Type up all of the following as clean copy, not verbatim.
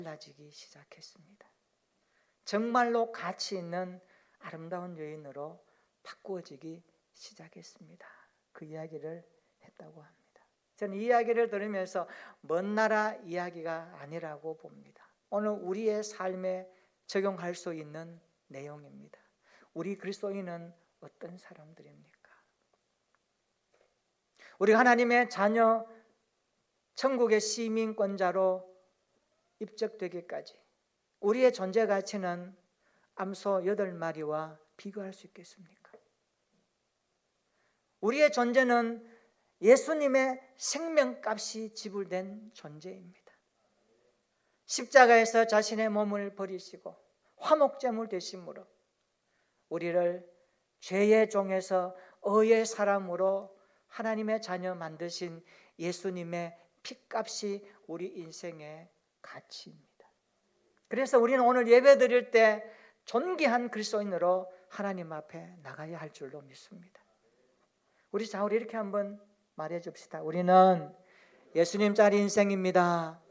달라지기 시작했습니다. 정말로 가치 있는 아름다운 여인으로 바꾸어지기 시작했습니다. 그 이야기를 했다고 합니다. 저는 이 이야기를 들으면서 먼 나라 이야기가 아니라고 봅니다. 오늘 우리의 삶에 적용할 수 있는 내용입니다. 우리 그리스도인은 어떤 사람들입니까? 우리 하나님의 자녀, 천국의 시민권자로 입적되기까지 우리의 존재 가치는 암소 8마리와 비교할 수 있겠습니까? 우리의 존재는 예수님의 생명값이 지불된 존재입니다. 십자가에서 자신의 몸을 버리시고 화목제물 되심으로 우리를 죄의 종에서 의의 사람으로 하나님의 자녀 만드신 예수님의 피값이 우리 인생의 가치입니다. 그래서 우리는 오늘 예배 드릴 때 존귀한 그리스도인으로 하나님 앞에 나가야 할 줄로 믿습니다. 우리 이렇게 한번 말해 줍시다. 우리는 예수님 짜리 인생입니다.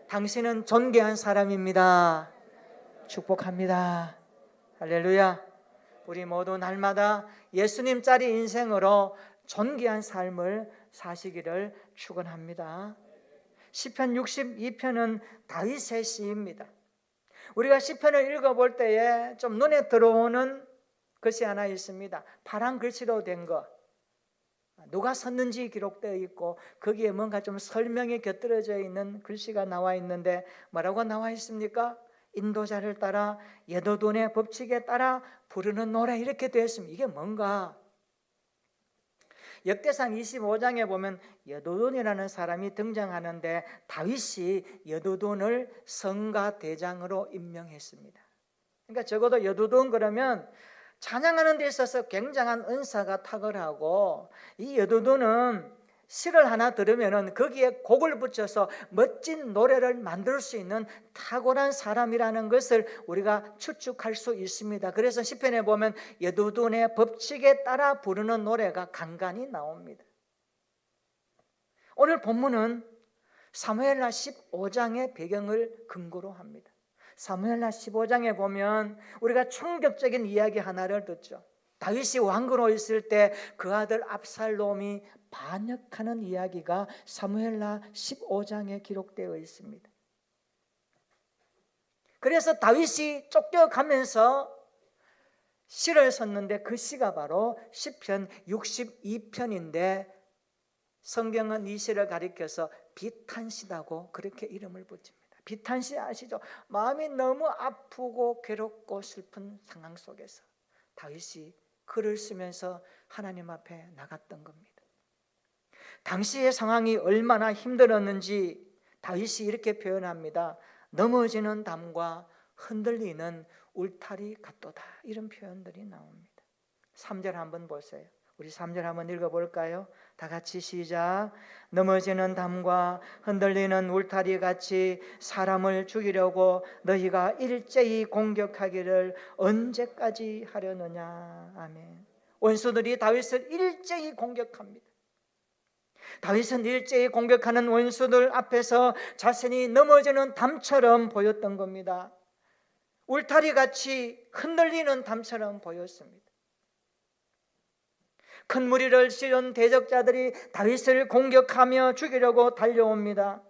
당신은 존귀한 사람입니다. 축복합니다. 할렐루야. 우리 모두 날마다 예수님 짜리 인생으로 존귀한 삶을 사시기를 축원합니다. 시편 62편은 다윗의 시입니다. 우리가 시편을 읽어볼 때에 좀 눈에 들어오는 것이 하나 있습니다. 파란 글씨로 된 거, 누가 썼는지 기록되어 있고 거기에 뭔가 좀 설명이 곁들여져 있는 글씨가 나와 있는데 뭐라고 나와 있습니까? 인도자를 따라 여도돈의 법칙에 따라 부르는 노래, 이렇게 되어 있습니다. 이게 뭔가? 역대상 25장에 보면 여도돈이라는 사람이 등장하는데 다윗이 여도돈을 성가 대장으로 임명했습니다. 그러니까 적어도 여도돈 그러면 찬양하는 데 있어서 굉장한 은사가 탁월하고, 이 여도돈은 시를 하나 들으면 거기에 곡을 붙여서 멋진 노래를 만들 수 있는 탁월한 사람이라는 것을 우리가 추측할 수 있습니다. 그래서 시편에 보면 여도돈의 법칙에 따라 부르는 노래가 간간히 나옵니다. 오늘 본문은 사무엘하 15장의 배경을 근거로 합니다. 사무엘하 15장에 보면 우리가 충격적인 이야기 하나를 듣죠. 다윗이 왕으로 있을 때 그 아들 압살롬이 반역하는 이야기가 사무엘하 15장에 기록되어 있습니다. 그래서 다윗이 쫓겨가면서 시를 썼는데 그 시가 바로 시편 62편인데 성경은 이 시를 가리켜서 비탄시다고 그렇게 이름을 붙입니다. 비탄시 아시죠? 마음이 너무 아프고 괴롭고 슬픈 상황 속에서 다윗이 글을 쓰면서 하나님 앞에 나갔던 겁니다. 당시의 상황이 얼마나 힘들었는지 다윗이 이렇게 표현합니다. 넘어지는 담과 흔들리는 울타리 같도다, 이런 표현들이 나옵니다. 3절 한번 보세요. 우리 3절 한번 읽어볼까요? 다 같이 시작. 넘어지는 담과 흔들리는 울타리 같이 사람을 죽이려고 너희가 일제히 공격하기를 언제까지 하려느냐. 아멘. 원수들이 다윗을 일제히 공격합니다. 다윗은 일제히 공격하는 원수들 앞에서 자신이 넘어지는 담처럼 보였던 겁니다. 울타리같이 흔들리는 담처럼 보였습니다. 큰 무리를 실은 대적자들이 다윗을 공격하며 죽이려고 달려옵니다.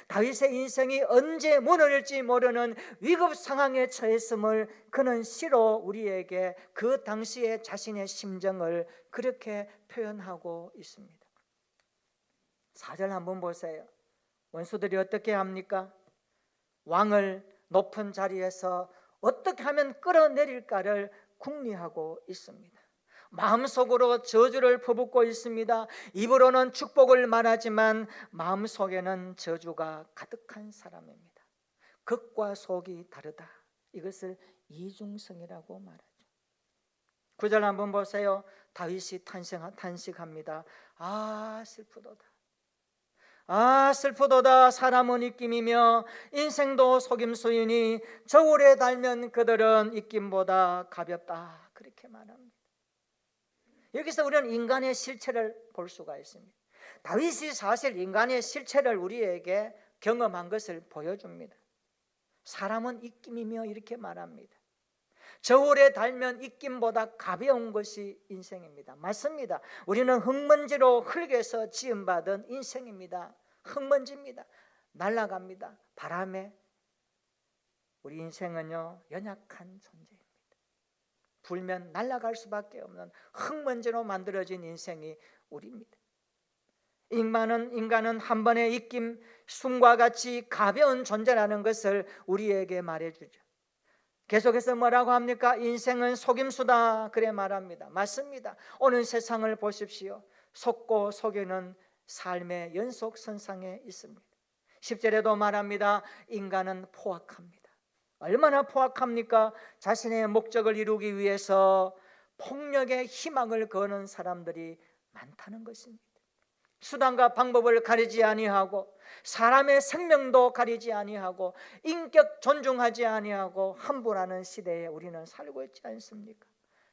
다윗의 인생이 언제 무너질지 모르는 위급 상황에 처했음을 그는 시로 우리에게 그 당시의 자신의 심정을 그렇게 표현하고 있습니다. 4절 한번 보세요. 원수들이 어떻게 합니까? 왕을 높은 자리에서 어떻게 하면 끌어내릴까를 궁리하고 있습니다. 마음속으로 저주를 퍼붓고 있습니다. 입으로는 축복을 말하지만 마음속에는 저주가 가득한 사람입니다. 겉과 속이 다르다. 이것을 이중성이라고 말하죠. 9절 한번 보세요. 다윗이 탄식합니다. 아 슬프도다. 아 슬프도다. 사람은 입김이며 인생도 속임수이니 저울에 달면 그들은 입김보다 가볍다. 그렇게 말합니다. 여기서 우리는 인간의 실체를 볼 수가 있습니다. 다윗이 사실 인간의 실체를 우리에게 경험한 것을 보여줍니다. 사람은 입김이며 이렇게 말합니다. 저울에 달면 입김보다 가벼운 것이 인생입니다. 맞습니다. 우리는 흙먼지로 흙에서 지음받은 인생입니다. 흙먼지입니다. 날아갑니다. 바람에. 우리 인생은요, 연약한 존재입니다. 불면 날아갈 수밖에 없는 흙먼지로 만들어진 인생이 우리입니다. 인간은 한 번의 입김, 숨과 같이 가벼운 존재라는 것을 우리에게 말해주죠. 계속해서 뭐라고 합니까? 인생은 속임수다, 그래 말합니다. 맞습니다. 오늘 세상을 보십시오. 속고 속이는 삶의 연속선상에 있습니다. 10절에도 말합니다. 인간은 포악합니다. 얼마나 포악합니까? 자신의 목적을 이루기 위해서 폭력의 희망을 거는 사람들이 많다는 것입니다. 수단과 방법을 가리지 아니하고 사람의 생명도 가리지 아니하고 인격 존중하지 아니하고 함부라는 시대에 우리는 살고 있지 않습니까?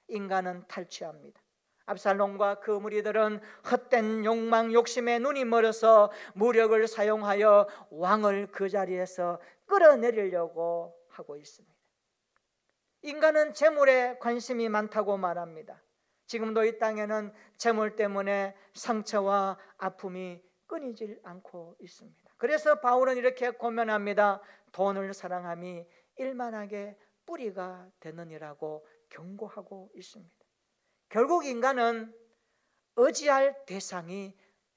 인간은 탈취합니다. 압살롬과 그 무리들은 헛된 욕망, 욕심에 눈이 멀어서 무력을 사용하여 왕을 그 자리에서 끌어내리려고 하고 있습니다. 인간은 재물에 관심이 많다고 말합니다. 지금도 이 땅에는 재물 때문에 상처와 아픔이 끊이질 않고 있습니다. 그래서 바울은 이렇게 고면합니다. 돈을 사랑함이 일만하게 뿌리가 되느니라고 경고하고 있습니다. 결국 인간은 의지할 대상이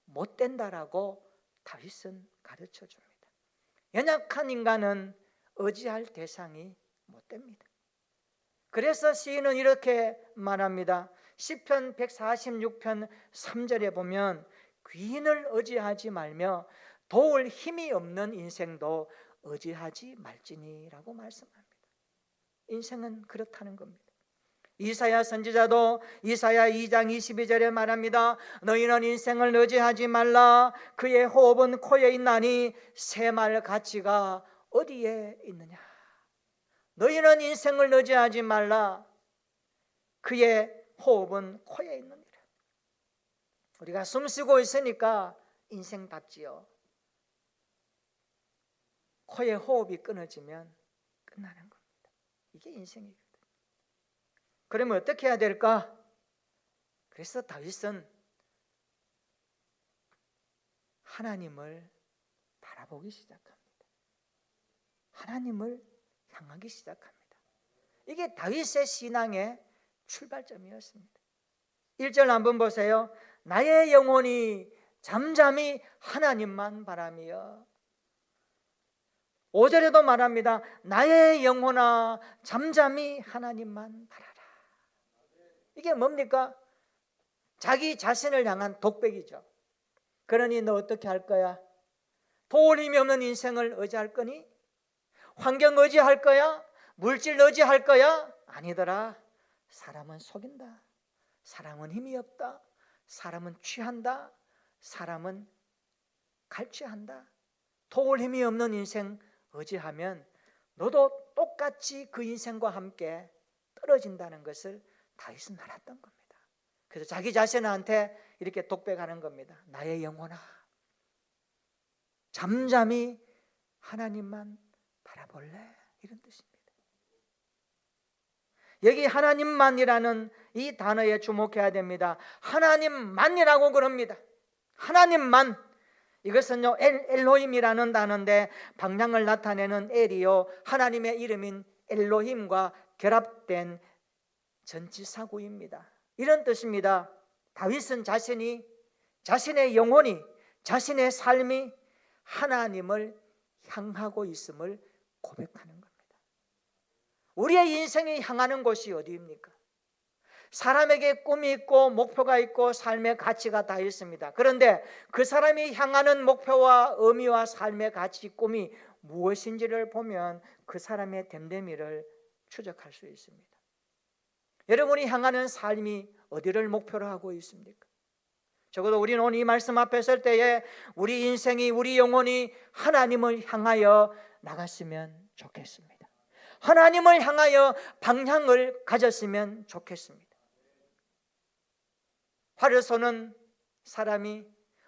못 된다라고 다윗은 가르쳐 줍니다. 연약한 인간은 의지할 대상이 못 됩니다. 그래서 시인은 이렇게 말합니다. 시편 146편 3절에 보면 귀인을 의지하지 말며 도울 힘이 없는 인생도 의지하지 말지니라고 말씀합니다. 인생은 그렇다는 겁니다. 이사야 선지자도 이사야 2장 22절에 말합니다. 너희는 인생을 의지하지 말라. 그의 호흡은 코에 있나니 새말 가치가 어디에 있느냐. 너희는 인생을 의지하지 말라. 그의 호흡은 코에 있느니라. 우리가 숨쉬고 있으니까 인생답지요. 코의 호흡이 끊어지면 끝나는 겁니다. 이게 인생이거든요. 그러면 어떻게 해야 될까? 그래서 다윗은 하나님을 바라보기 시작합니다. 하나님을 향하기 시작합니다. 이게 다윗의 신앙의 출발점이었습니다. 1절 한번 보세요. 나의 영혼이 잠잠히 하나님만 바라며. 5절에도 말합니다. 나의 영혼아 잠잠히 하나님만 바라라. 이게 뭡니까? 자기 자신을 향한 독백이죠. 그러니 너 어떻게 할 거야? 도울 힘이 없는 인생을 의지할 거니? 환경 의지할 거야? 물질 의지할 거야? 아니더라. 사람은 속인다. 사람은 힘이 없다. 사람은 취한다. 사람은 갈취한다. 도울 힘이 없는 인생 의지하면 너도 똑같이 그 인생과 함께 떨어진다는 것을 다윗은 알았던 겁니다. 그래서 자기 자신한테 이렇게 독백하는 겁니다. 나의 영혼아 잠잠히 하나님만 바라볼래? 이런 뜻입니다. 여기 하나님만이라는 이 단어에 주목해야 됩니다. 하나님만이라고 그럽니다. 하나님만. 이것은요 엘로힘이라는 단어인데 방향을 나타내는 엘이요 하나님의 이름인 엘로힘과 결합된 전치사구입니다. 이런 뜻입니다. 다윗은 자신의 영혼이 자신의 삶이 하나님을 향하고 있음을 고백하는 겁니다. 우리의 인생이 향하는 곳이 어디입니까? 사람에게 꿈이 있고 목표가 있고 삶의 가치가 다 있습니다. 그런데 그 사람이 향하는 목표와 의미와 삶의 가치, 꿈이 무엇인지를 보면 그 사람의 됨됨이를 추적할 수 있습니다. 여러분이 향하는 삶이 어디를 목표로 하고 있습니까? 적어도 우리는 오늘 이 말씀 앞에 설 때에 우리 인생이, 우리 영혼이 하나님을 향하여 나갔으면 좋겠습니다. 하나님을 향하여 방향을 가졌으면 좋겠습니다. 활을 쏘는 사람이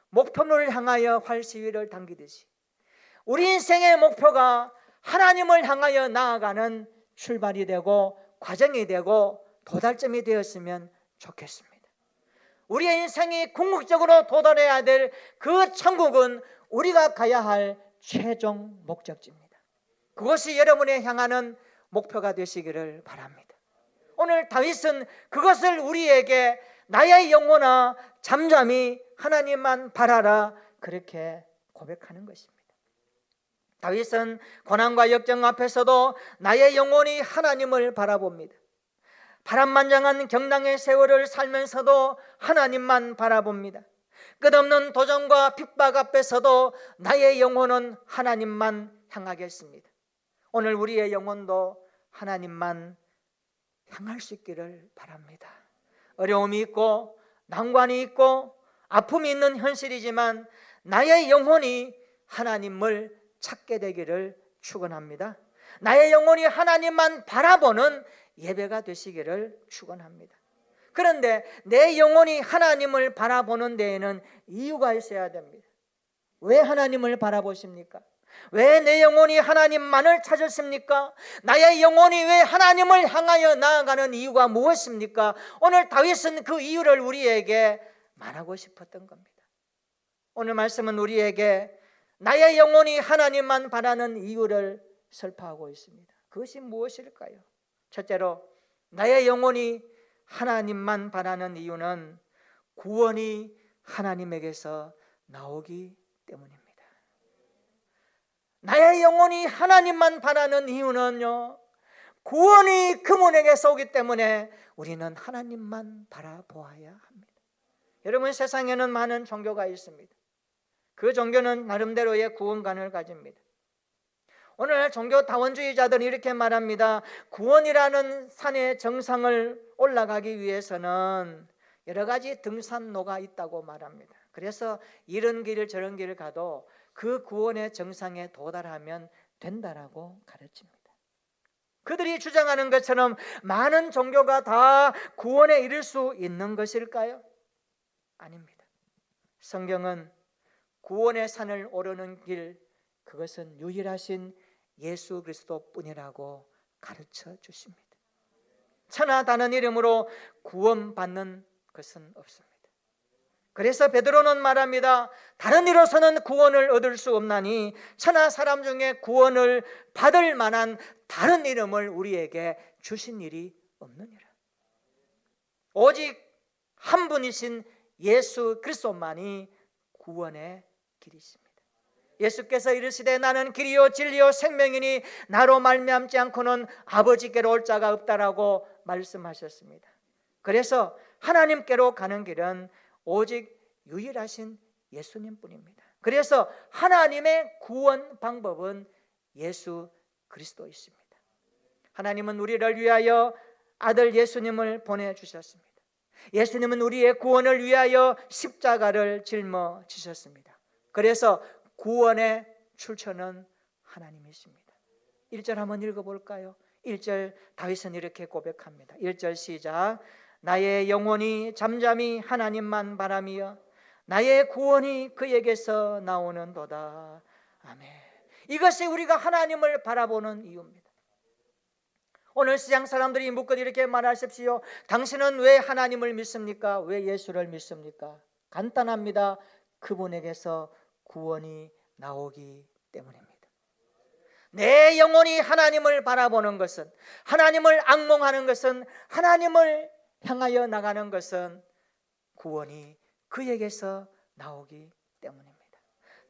목표를 향하여 활 시위를 당기듯이 우리 인생의 목표가 하나님을 향하여 나아가는 출발이 되고 과정이 되고 도달점이 되었으면 좋겠습니다. 우리의 인생이 궁극적으로 도달해야 될 그 천국은 우리가 가야 할 최종 목적지입니다. 그것이 여러분의 향하는 목표가 되시기를 바랍니다. 오늘 다윗은 그것을 우리에게 나의 영혼아 잠잠히 하나님만 바라라 그렇게 고백하는 것입니다. 다윗은 고난과 역경 앞에서도 나의 영혼이 하나님을 바라봅니다. 파란만장한 경랑의 세월을 살면서도 하나님만 바라봅니다. 끝없는 도전과 핍박 앞에서도 나의 영혼은 하나님만 향하겠습니다. 오늘 우리의 영혼도 하나님만 향할 수 있기를 바랍니다. 어려움이 있고 난관이 있고 아픔이 있는 현실이지만 나의 영혼이 하나님을 찾게 되기를 축원합니다. 나의 영혼이 하나님만 바라보는 예배가 되시기를 축원합니다. 그런데 내 영혼이 하나님을 바라보는 데에는 이유가 있어야 됩니다. 왜 하나님을 바라보십니까? 왜 내 영혼이 하나님만을 찾으십니까? 나의 영혼이 왜 하나님을 향하여 나아가는 이유가 무엇입니까? 오늘 다윗은 그 이유를 우리에게 말하고 싶었던 겁니다. 오늘 말씀은 우리에게 나의 영혼이 하나님만 바라는 이유를 설파하고 있습니다. 그것이 무엇일까요? 첫째로 나의 영혼이 하나님만 바라는 이유는 구원이 하나님에게서 나오기 때문입니다. 나의 영혼이 하나님만 바라는 이유는요, 구원이 그분에게서 오기 때문에 우리는 하나님만 바라보아야 합니다. 여러분, 세상에는 많은 종교가 있습니다. 그 종교는 나름대로의 구원관을 가집니다. 오늘 종교 다원주의자들은 이렇게 말합니다. 구원이라는 산의 정상을 올라가기 위해서는 여러 가지 등산로가 있다고 말합니다. 그래서 이런 길을 저런 길을 가도 그 구원의 정상에 도달하면 된다라고 가르칩니다. 그들이 주장하는 것처럼 많은 종교가 다 구원에 이를 수 있는 것일까요? 아닙니다. 성경은 구원의 산을 오르는 길, 그것은 유일하신 예수 그리스도뿐이라고 가르쳐 주십니다. 천하 다른 이름으로 구원받는 것은 없습니다. 그래서 베드로는 말합니다. 다른 이로서는 구원을 얻을 수 없나니 천하 사람 중에 구원을 받을 만한 다른 이름을 우리에게 주신 일이 없느니라. 오직 한 분이신 예수 그리스도만이 구원의 길이십니다. 예수께서 이르시되 나는 길이요 진리요 생명이니 나로 말미암지 않고는 아버지께로 올 자가 없다라고 말씀하셨습니다. 그래서 하나님께로 가는 길은 오직 유일하신 예수님뿐입니다. 그래서 하나님의 구원 방법은 예수 그리스도이십니다. 하나님은 우리를 위하여 아들 예수님을 보내주셨습니다. 예수님은 우리의 구원을 위하여 십자가를 짊어지셨습니다. 그래서 구원의 출처는 하나님이십니다. 1절 한번 읽어볼까요? 1절 다윗은 이렇게 고백합니다. 1절 시작. 나의 영혼이 잠잠히 하나님만 바라며 나의 구원이 그에게서 나오는도다. 아멘. 이것이 우리가 하나님을 바라보는 이유입니다. 오늘 시장 사람들이 묻고 이렇게 말하십시오. 당신은 왜 하나님을 믿습니까? 왜 예수를 믿습니까? 간단합니다. 그분에게서 구원이 나오기 때문입니다. 내 영혼이 하나님을 바라보는 것은, 하나님을 앙몽하는 것은, 하나님을 향하여 나가는 것은 구원이 그에게서 나오기 때문입니다.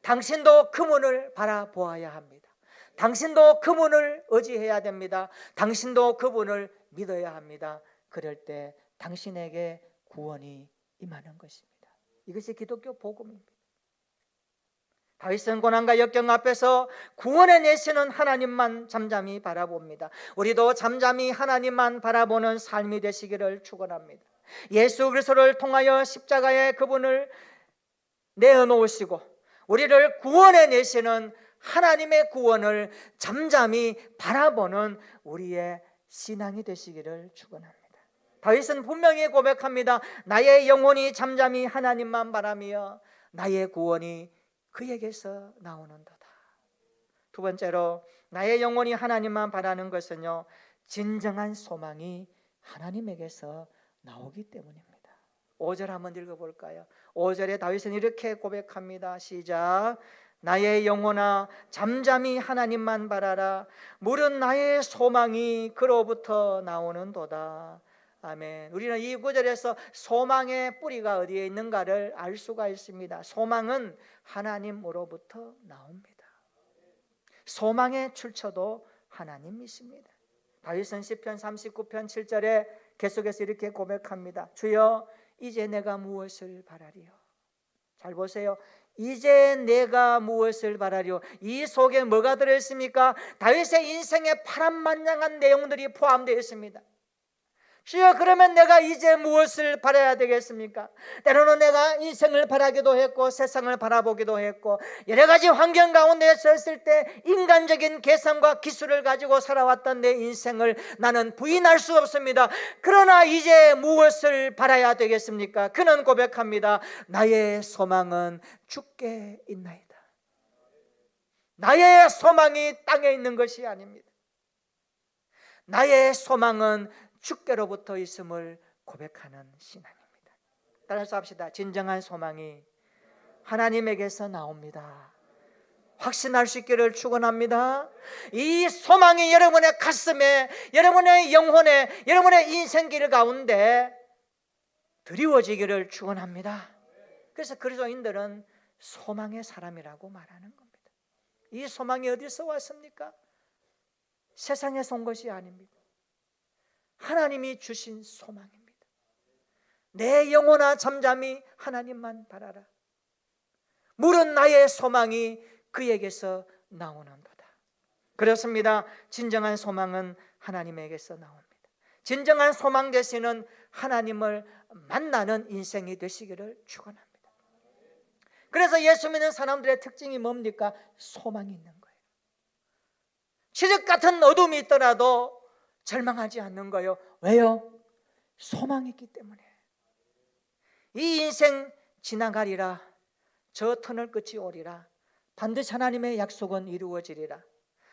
당신도 그분을 바라보아야 합니다. 당신도 그분을 의지해야 됩니다. 당신도 그분을 믿어야 합니다. 그럴 때 당신에게 구원이 임하는 것입니다. 이것이 기독교 복음입니다. 다윗은 고난과 역경 앞에서 구원의 내시는 하나님만 잠잠히 바라봅니다. 우리도 잠잠히 하나님만 바라보는 삶이 되시기를 축원합니다. 예수 그리스도를 통하여 십자가에 그분을 내어놓으시고 우리를 구원해 내시는 하나님의 구원을 잠잠히 바라보는 우리의 신앙이 되시기를 축원합니다. 다윗은 분명히 고백합니다. 나의 영혼이 잠잠히 하나님만 바라며 나의 구원이 그에게서 나오는도다. 두 번째로 나의 영혼이 하나님만 바라는 것은요, 진정한 소망이 하나님에게서 나오기 때문입니다. 5절 한번 읽어볼까요? 5절에 다윗은 이렇게 고백합니다. 시작. 나의 영혼아 잠잠히 하나님만 바라라. 물은 나의 소망이 그로부터 나오는도다. 아멘. 우리는 이 구절에서 소망의 뿌리가 어디에 있는가를 알 수가 있습니다. 소망은 하나님으로부터 나옵니다. 소망의 출처도 하나님이십니다. 다윗은 시편 39편 7절에 계속해서 이렇게 고백합니다. 주여 이제 내가 무엇을 바라리요? 잘 보세요. 이제 내가 무엇을 바라리요? 이 속에 뭐가 들어있습니까? 다윗의 인생의 파란만장한 내용들이 포함되어 있습니다. 주여 그러면 내가 이제 무엇을 바라야 되겠습니까? 때로는 내가 인생을 바라기도 했고 세상을 바라보기도 했고 여러 가지 환경 가운데 섰을 때 인간적인 계산과 기술을 가지고 살아왔던 내 인생을 나는 부인할 수 없습니다. 그러나 이제 무엇을 바라야 되겠습니까? 그는 고백합니다. 나의 소망은 주께 있나이다. 나의 소망이 땅에 있는 것이 아닙니다. 나의 소망은 주께로부터 있음을 고백하는 신앙입니다. 따라서 합시다. 진정한 소망이 하나님에게서 나옵니다. 확신할 수 있기를 축원합니다. 이 소망이 여러분의 가슴에, 여러분의 영혼에, 여러분의 인생길 가운데 드리워지기를 축원합니다. 그래서 그리스도인들은 소망의 사람이라고 말하는 겁니다. 이 소망이 어디서 왔습니까? 세상에서 온 것이 아닙니다. 하나님이 주신 소망입니다. 내 영혼아 잠잠히 하나님만 바라라. 물은 나의 소망이 그에게서 나오는도다. 그렇습니다. 진정한 소망은 하나님에게서 나옵니다. 진정한 소망 되시는 하나님을 만나는 인생이 되시기를 축원합니다. 그래서 예수 믿는 사람들의 특징이 뭡니까? 소망이 있는 거예요. 칠흑 같은 어둠이 있더라도 절망하지 않는 거예요. 왜요? 소망이 있기 때문에. 이 인생 지나가리라. 저 터널 끝이 오리라. 반드시 하나님의 약속은 이루어지리라.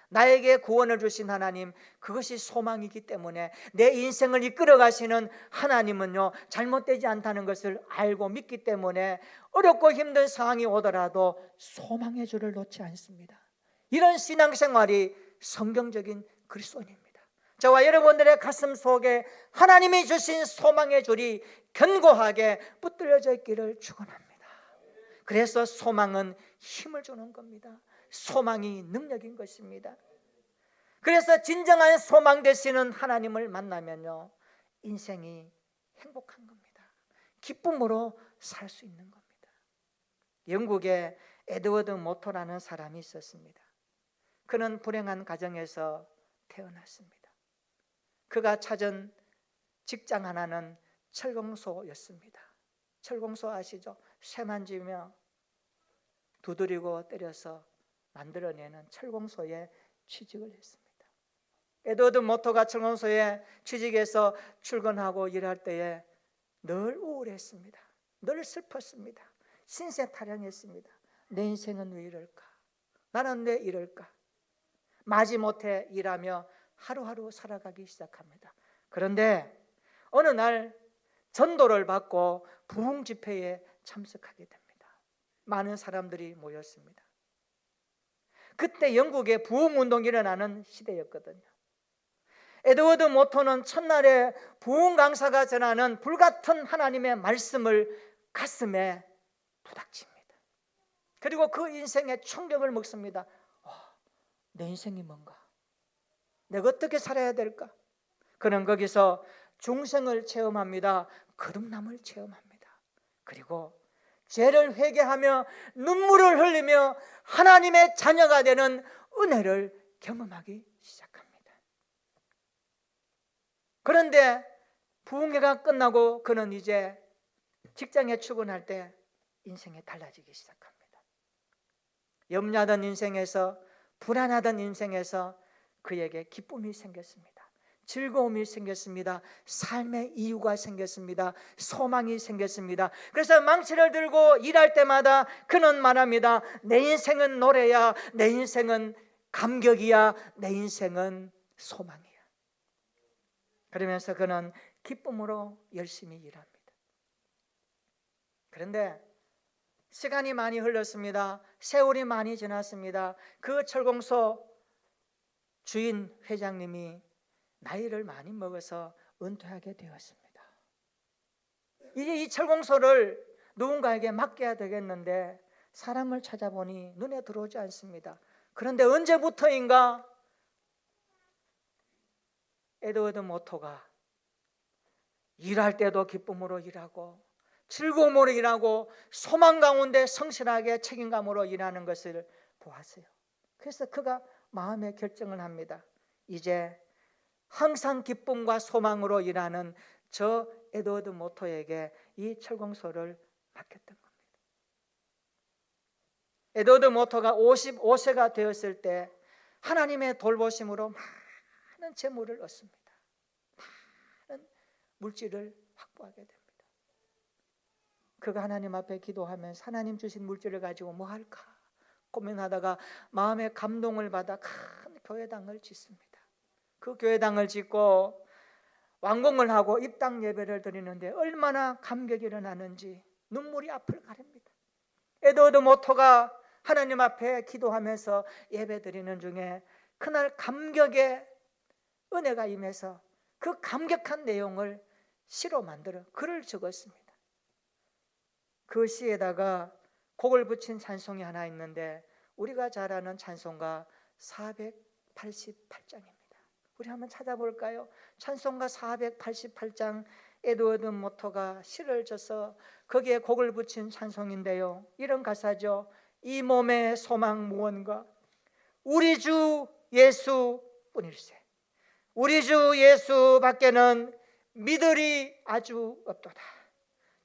나에게 구원을 주신 하나님, 그것이 소망이기 때문에 내 인생을 이끌어 가시는 하나님은요, 잘못되지 않다는 것을 알고 믿기 때문에 어렵고 힘든 상황이 오더라도 소망의 줄을 놓지 않습니다. 이런 신앙생활이 성경적인 그리스도인입니다. 저와 여러분들의 가슴 속에 하나님이 주신 소망의 줄이 견고하게 붙들려져 있기를 축원합니다. 그래서 소망은 힘을 주는 겁니다. 소망이 능력인 것입니다. 그래서 진정한 소망 되시는 하나님을 만나면요, 인생이 행복한 겁니다. 기쁨으로 살 수 있는 겁니다. 영국에 에드워드 모터라는 사람이 있었습니다. 그는 불행한 가정에서 태어났습니다. 그가 찾은 직장 하나는 철공소였습니다. 철공소 아시죠? 쇠만 지으며 두드리고 때려서 만들어내는 철공소에 취직을 했습니다. 에드워드 모터가 철공소에 취직해서 출근하고 일할 때에 늘 우울했습니다. 늘 슬펐습니다. 신세 타령했습니다. 내 인생은 왜 이럴까? 나는 왜 이럴까? 마지못해 일하며 하루하루 살아가기 시작합니다. 그런데 어느 날 전도를 받고 부흥 집회에 참석하게 됩니다. 많은 사람들이 모였습니다. 그때 영국에 부흥 운동이 일어나는 시대였거든요. 에드워드 모터는 첫날에 부흥 강사가 전하는 불같은 하나님의 말씀을 가슴에 부닥칩니다. 그리고 그 인생에 충격을 먹습니다. 내 인생이 뭔가? 내가 어떻게 살아야 될까? 그는 거기서 중생을 체험합니다. 거듭남을 체험합니다. 그리고 죄를 회개하며 눈물을 흘리며 하나님의 자녀가 되는 은혜를 경험하기 시작합니다. 그런데 부흥회가 끝나고 그는 이제 직장에 출근할 때 인생이 달라지기 시작합니다. 염려하던 인생에서, 불안하던 인생에서 그에게 기쁨이 생겼습니다. 즐거움이 생겼습니다. 삶의 이유가 생겼습니다. 소망이 생겼습니다. 그래서 망치를 들고 일할 때마다 그는 말합니다. 내 인생은 노래야. 내 인생은 감격이야 내 인생은 소망이야. 그러면서 그는 기쁨으로 열심히 일합니다. 그런데 시간이 많이 흘렀습니다. 세월이 많이 지났습니다. 그 철공소 주인 회장님이 나이를 많이 먹어서 은퇴하게 되었습니다. 이제 이 철공소를 누군가에게 맡겨야 되겠는데 사람을 찾아보니 눈에 들어오지 않습니다. 그런데 언제부터인가 에드워드 모토가 일할 때도 기쁨으로 일하고 즐거움으로 일하고 소망 가운데 성실하게 책임감으로 일하는 것을 보았어요. 그래서 그가 마음의 결정을 합니다. 이제 항상 기쁨과 소망으로 일하는 저 에드워드 모토에게 이 철공소를 맡겼던 겁니다. 에드워드 모토가 55세가 되었을 때 하나님의 돌보심으로 많은 재물을 얻습니다. 많은 물질을 확보하게 됩니다. 그가 하나님 앞에 기도하면서 하나님 주신 물질을 가지고 뭐 할까 고민하다가 마음의 감동을 받아 큰 교회당을 짓습니다. 그 교회당을 짓고 완공을 하고 입당 예배를 드리는데 얼마나 감격이 일어나는지 눈물이 앞을 가립니다. 에드워드 모토가 하나님 앞에 기도하면서 예배 드리는 중에 그날 감격의 은혜가 임해서 그 감격한 내용을 시로 만들어 글을 적었습니다. 그 시에다가 곡을 붙인 찬송이 하나 있는데 우리가 잘 아는 찬송가 488장입니다. 우리 한번 찾아볼까요? 찬송가 488장 에드워드 모토가 시를 져서 거기에 곡을 붙인 찬송인데요. 이런 가사죠. 이 몸의 소망 무언가 우리 주 예수 뿐일세. 우리 주 예수 밖에는 믿으리 아주 없도다.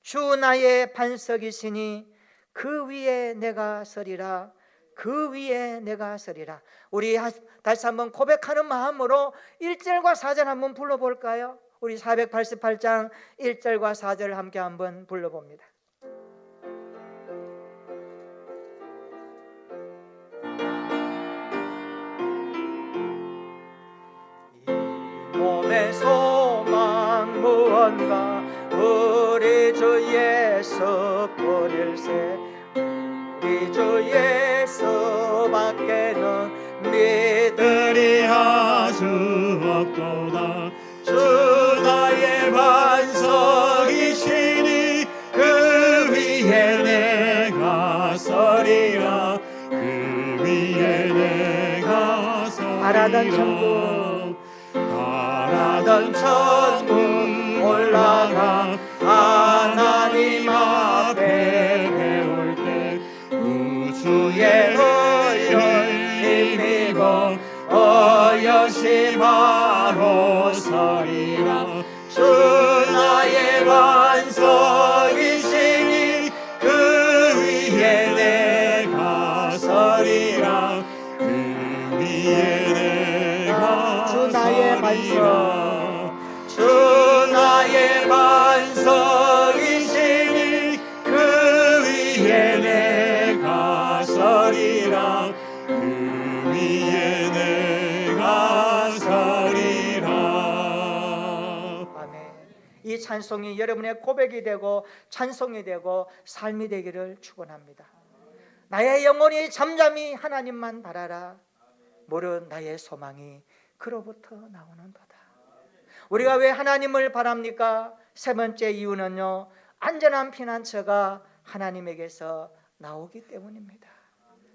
주 나의 반석이시니 그 위에 내가 서리라. 그 위에 내가 서리라. 우리 다시 한번 고백하는 마음으로 1절과 4절 한번 불러볼까요? 우리 488장 1절과 4절을 함께 한번 불러봅니다. 이 몸의 소망 무언가 우리 주 예수 뿐일세. 우리 주 예수 밖에는 믿으리 아주 없도다. 주 나의 반석이시니 그 위에 내가 서리라. 그 위에 내가 서리라. 바라던 천국 바라던 천국 올라가 하나님 앞에 배울 때 우주의 의를 힘입어 어여시 바로 서리라. 주 나의 반석이시니 그 위에 내가 서리라. 그 위에 내가 주 나의 반석. 주 나의 반석이시니 그 위에 내가 서리라. 그 위에 내가 서리라. 아멘. 이 찬송이 여러분의 고백이 되고 찬송이 되고 삶이 되기를 축원합니다. 나의 영혼이 잠잠히 하나님만 바라라. 모른 나의 소망이 그로부터 나오는도다. 우리가 왜 하나님을 바랍니까? 세 번째 이유는요, 안전한 피난처가 하나님에게서 나오기 때문입니다.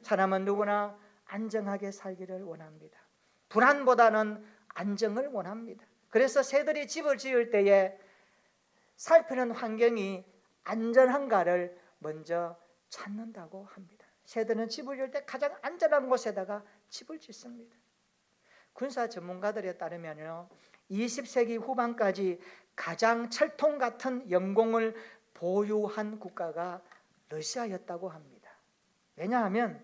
사람은 누구나 안정하게 살기를 원합니다. 불안보다는 안정을 원합니다. 그래서 새들이 집을 지을 때에 살피는 환경이 안전한가를 먼저 찾는다고 합니다. 새들은 집을 지을 때 가장 안전한 곳에다가 집을 짓습니다. 군사 전문가들에 따르면요, 20세기 후반까지 가장 철통 같은 영공을 보유한 국가가 러시아였다고 합니다. 왜냐하면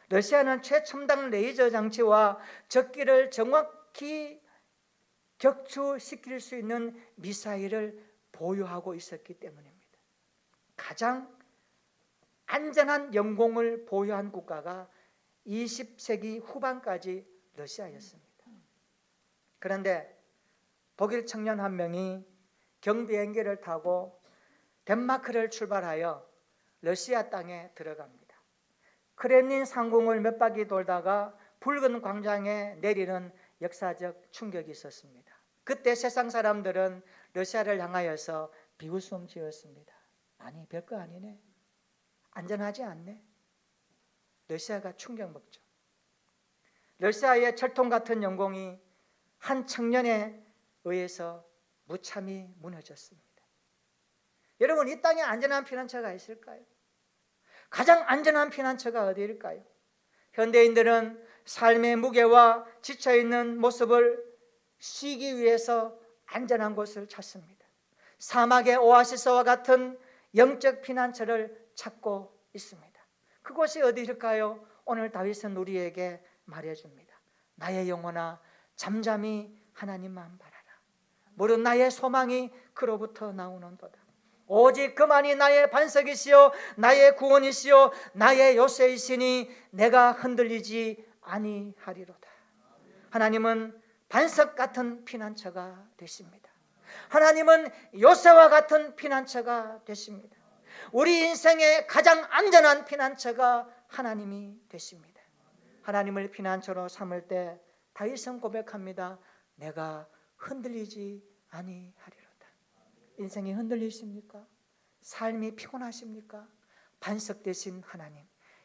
러시아는 최첨단 레이저 장치와 적기를 정확히 격추시킬 수 있는 미사일을 보유하고 있었기 때문입니다. 가장 안전한 영공을 보유한 국가가 20세기 후반까지 러시아였습니다. 그런데 독일 청년 한 명이 경비행기를 타고 덴마크를 출발하여 러시아 땅에 들어갑니다. 크렘린 상궁을 몇 바퀴 돌다가 붉은 광장에 내리는 역사적 충격이 있었습니다. 그때 세상 사람들은 러시아를 향하여서 비웃음 지었습니다. 아니, 별거 아니네. 안전하지 않네. 러시아가 충격 먹죠. 러시아의 철통 같은 영공이 한 청년에 의해서 무참히 무너졌습니다. 여러분, 이 땅에 안전한 피난처가 있을까요? 가장 안전한 피난처가 어디일까요? 현대인들은 삶의 무게와 지쳐있는 모습을 쉬기 위해서 안전한 곳을 찾습니다. 사막의 오아시스와 같은 영적 피난처를 찾고 있습니다. 그곳이 어디일까요? 오늘 다윗은 우리에게 말해줍니다. 나의 영혼아, 잠잠히 하나님만 바라라. 무릇 나의 소망이 그로부터 나오는도다. 오직 그만이 나의 반석이시요 나의 구원이시요 나의 요새이시니 내가 흔들리지 아니하리로다. 하나님은 반석 같은 피난처가 되십니다. 하나님은 요새와 같은 피난처가 되십니다. 우리 인생의 가장 안전한 피난처가 하나님이 되십니다. 하나님을 피난처로 삼을 때 다윗은 고백합니다. 내가 흔들리지 아니하리로다. 인생이 흔들리십니까? 삶이 피곤하십니까? 반석 되신 하나님,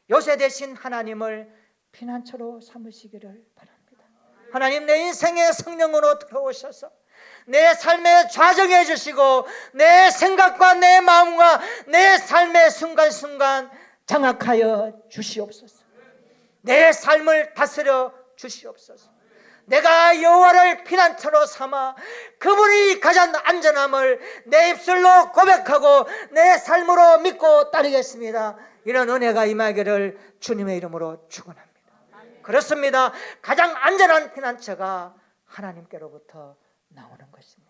요새 되신 하나님을 피난처로 삼으시기를 바랍니다. 하나님, 내 인생의 성령으로 들어오셔서 내 삶에 좌정해 주시고 내 생각과 내 마음과 내 삶의 순간순간 장악하여 주시옵소서. 내 삶을 다스려 주시옵소서. 내가 여호와를 피난처로 삼아 그분이 가장 안전함을 내 입술로 고백하고 내 삶으로 믿고 따르겠습니다. 이런 은혜가 임하기를 주님의 이름으로 축원합니다. 그렇습니다. 가장 안전한 피난처가 하나님께로부터 나오는 것입니다.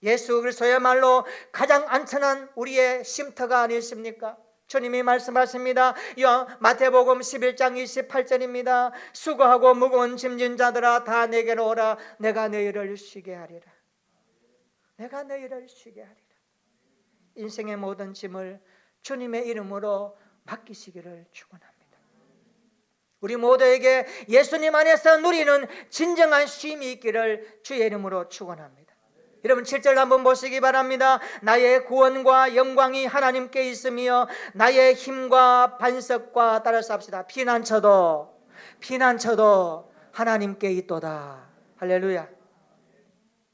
예수 그리스도야말로 가장 안전한 우리의 쉼터가 아니십니까? 주님이 말씀하십니다. 마태복음 11장 28절입니다. 수고하고 무거운 짐진 자들아 다 내게로 오라. 내가 너희를 쉬게 하리라. 내가 너희를 쉬게 하리라. 인생의 모든 짐을 주님의 이름으로 맡기시기를 축원합니다. 우리 모두에게 예수님 안에서 누리는 진정한 쉼이 있기를 주의 이름으로 축원합니다. 여러분 7절 한번 보시기 바랍니다. 나의 구원과 영광이 하나님께 있으며 나의 힘과 반석과 따라서 합시다. 피난처도 하나님께 있도다. 할렐루야.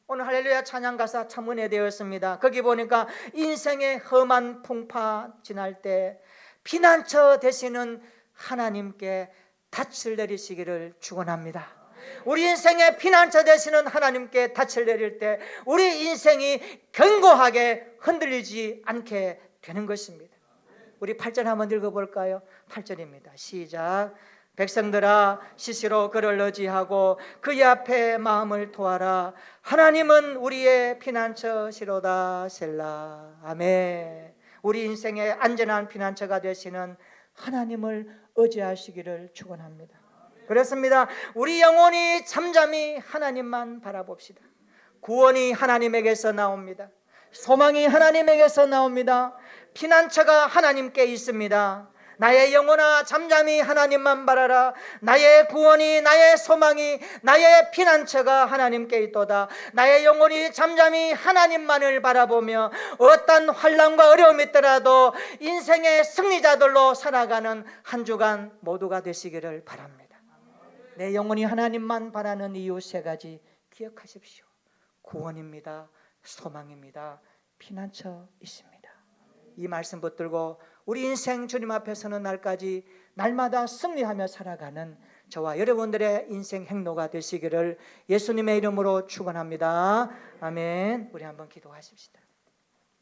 오늘 할렐루야 찬양 가사 참 은혜되었습니다. 거기 보니까 인생의 험한 풍파 지날 때 피난처 되시는 하나님께 닻을 내리시기를 축원합니다. 우리 인생의 피난처 되시는 하나님께 닻을 내릴 때 우리 인생이 견고하게 흔들리지 않게 되는 것입니다. 우리 8절 한번 읽어볼까요? 8절입니다. 시작. 백성들아 시시로 그를 의지하고 그의 앞에 마음을 토하라. 하나님은 우리의 피난처시로다. 셀라. 아멘. 우리 인생의 안전한 피난처가 되시는 하나님을 의지하시기를 축원합니다. 그렇습니다. 우리 영혼이 잠잠히 하나님만 바라봅시다. 구원이 하나님에게서 나옵니다. 소망이 하나님에게서 나옵니다. 피난처가 하나님께 있습니다. 나의 영혼아 잠잠히 하나님만 바라라. 나의 구원이 나의 소망이 나의 피난처가 하나님께 있도다. 나의 영혼이 잠잠히 하나님만을 바라보며 어떤 환난과 어려움이 있더라도 인생의 승리자들로 살아가는 한 주간 모두가 되시기를 바랍니다. 내 영혼이 하나님만 바라는 이유 세 가지 기억하십시오. 구원입니다. 소망입니다. 피난처 있습니다. 이 말씀 붙들고 우리 인생 주님 앞에 서는 날까지 날마다 승리하며 살아가는 저와 여러분들의 인생 행로가 되시기를 예수님의 이름으로 축원합니다. 아멘. 우리 한번 기도하십시다.